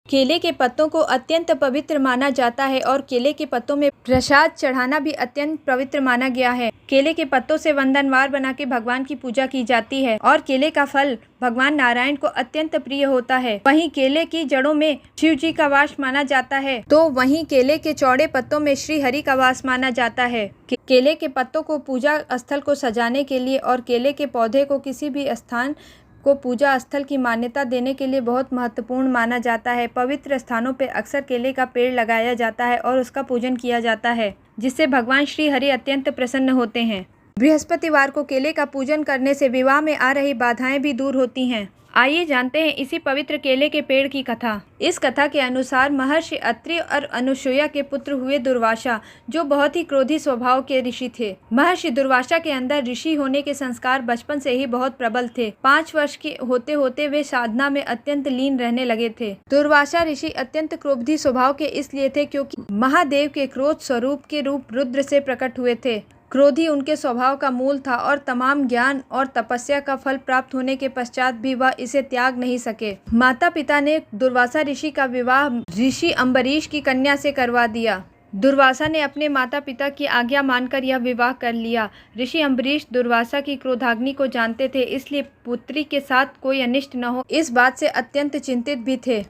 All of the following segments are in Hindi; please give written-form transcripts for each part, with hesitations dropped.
केले के पत्तों को अत्यंत पवित्र माना जाता है और केले के पत्तों में प्रसाद चढ़ाना भी अत्यंत पवित्र माना गया है। केले के पत्तों से वंदनवार बना के भगवान की पूजा की जाती है और केले का फल भगवान नारायण को अत्यंत प्रिय होता है। वहीं केले की जड़ों में शिव जी का वास माना जाता है, तो वहीं केले के चौड़े पत्तों में श्री हरि का वास माना जाता है। केले के पत्तों को पूजा स्थल को सजाने के लिए और केले के पौधे को किसी भी स्थान को पूजा स्थल की मान्यता देने के लिए बहुत महत्वपूर्ण माना जाता है। पवित्र स्थानों पर अक्सर केले का पेड़ लगाया जाता है और उसका पूजन किया जाता है, जिससे भगवान श्री हरि अत्यंत प्रसन्न होते हैं। बृहस्पतिवार को केले का पूजन करने से विवाह में आ रही बाधाएं भी दूर होती हैं। आइए जानते हैं इसी पवित्र केले के पेड़ की कथा। इस कथा के अनुसार महर्षि अत्रि और अनुसूया के पुत्र हुए दुर्वासा, जो बहुत ही क्रोधी स्वभाव के ऋषि थे। महर्षि दुर्वासा के अंदर ऋषि होने के संस्कार बचपन से ही बहुत प्रबल थे। 5 वर्ष के होते होते वे साधना में अत्यंत लीन रहने लगे थे। दुर्वासा ऋषि अत्यंत क्रोधी स्वभाव के इसलिए थे क्योंकि महादेव के क्रोध स्वरूप के रूप रुद्र से प्रकट हुए थे। क्रोध ही उनके स्वभाव का मूल था और तमाम ज्ञान और तपस्या का फल प्राप्त होने के पश्चात भी वह इसे त्याग नहीं सके। माता पिता ने दुर्वासा ऋषि का विवाह ऋषि अम्बरीश की कन्या से करवा दिया। दुर्वासा ने अपने माता पिता की आज्ञा मानकर यह विवाह कर लिया। ऋषि अम्बरीश दुर्वासा की क्रोधाग्नि को जानते थे, इसलिए पुत्री के साथ कोई अनिष्ट न हो इस बात से अत्यंत चिंतित भी थे।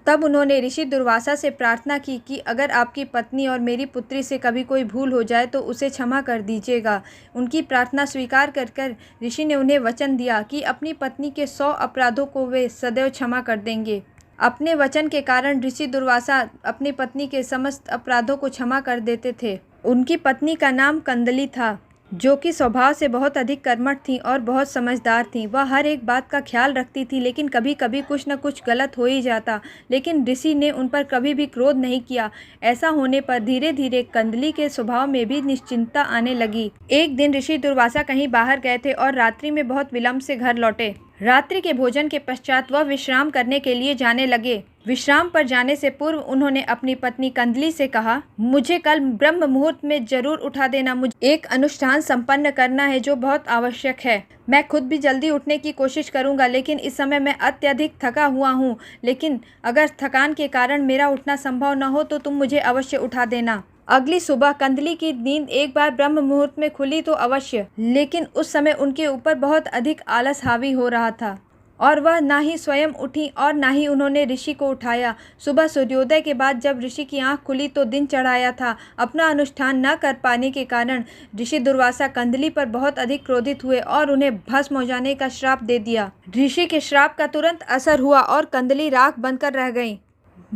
तब उन्होंने ऋषि दुर्वासा से प्रार्थना की कि अगर आपकी पत्नी और मेरी पुत्री से कभी कोई भूल हो जाए तो उसे क्षमा कर दीजिएगा। उनकी प्रार्थना स्वीकार कर ऋषि ने उन्हें वचन दिया कि अपनी पत्नी के 100 अपराधों को वे सदैव क्षमा कर देंगे। अपने वचन के कारण ऋषि दुर्वासा अपनी पत्नी के समस्त अपराधों को क्षमा कर देते थे। उनकी पत्नी का नाम कंदली था, जो कि स्वभाव से बहुत अधिक कर्मठ थी और बहुत समझदार थी। वह हर एक बात का ख्याल रखती थी, लेकिन कभी कभी कुछ न कुछ गलत हो ही जाता, लेकिन ऋषि ने उन पर कभी भी क्रोध नहीं किया। ऐसा होने पर धीरे धीरे कंदली के स्वभाव में भी निश्चिंतता आने लगी। एक दिन ऋषि दुर्वासा कहीं बाहर गए थे और रात्रि में बहुत विलंब से घर लौटे। रात्रि के भोजन के पश्चात वह विश्राम करने के लिए जाने लगे। विश्राम पर जाने से पूर्व उन्होंने अपनी पत्नी कंदली से कहा, मुझे कल ब्रह्म मुहूर्त में जरूर उठा देना। मुझे एक अनुष्ठान संपन्न करना है जो बहुत आवश्यक है। मैं खुद भी जल्दी उठने की कोशिश करूंगा, लेकिन इस समय मैं अत्यधिक थका हुआ हूँ। लेकिन अगर थकान के कारण मेरा उठना संभव न हो तो तुम मुझे अवश्य उठा देना। अगली सुबह कंदली की नींद एक बार ब्रह्म मुहूर्त में खुली तो अवश्य, लेकिन उस समय उनके ऊपर बहुत अधिक आलस हावी हो रहा था और वह ना ही स्वयं उठी और ना ही उन्होंने ऋषि को उठाया। सुबह सूर्योदय के बाद जब ऋषि की आंख खुली तो दिन चढ़ाया था। अपना अनुष्ठान न कर पाने के कारण ऋषि दुर्वासा कंदली पर बहुत अधिक क्रोधित हुए और उन्हें भस्म हो जाने का श्राप दे दिया। ऋषि के श्राप का तुरंत असर हुआ और कंदली राख बनकर रह गई।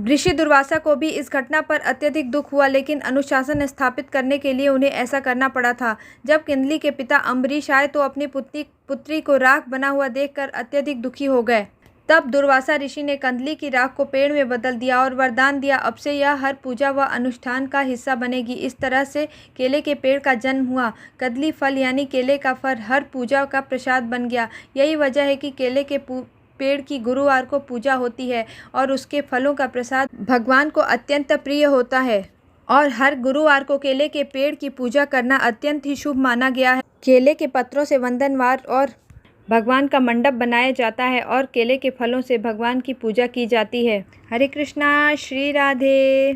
ऋषि दुर्वासा को भी इस घटना पर अत्यधिक दुख हुआ, लेकिन अनुशासन स्थापित करने के लिए उन्हें ऐसा करना पड़ा था। जब कंदली के पिता अम्बरीश आए तो अपनी पुत्री को राख बना हुआ देखकर अत्यधिक दुखी हो गए। तब दुर्वासा ऋषि ने कंदली की राख को पेड़ में बदल दिया और वरदान दिया, अब से यह हर पूजा व अनुष्ठान का हिस्सा बनेगी। इस तरह से केले के पेड़ का जन्म हुआ। कदली फल यानी केले का फल हर पूजा का प्रसाद बन गया। यही वजह है कि केले के पेड़ की गुरुवार को पूजा होती है और उसके फलों का प्रसाद भगवान को अत्यंत प्रिय होता है और हर गुरुवार को केले के पेड़ की पूजा करना अत्यंत ही शुभ माना गया है। केले के पत्रों से वंदनवार और भगवान का मंडप बनाया जाता है और केले के फलों से भगवान की पूजा की जाती है। हरे कृष्णा, श्री राधे।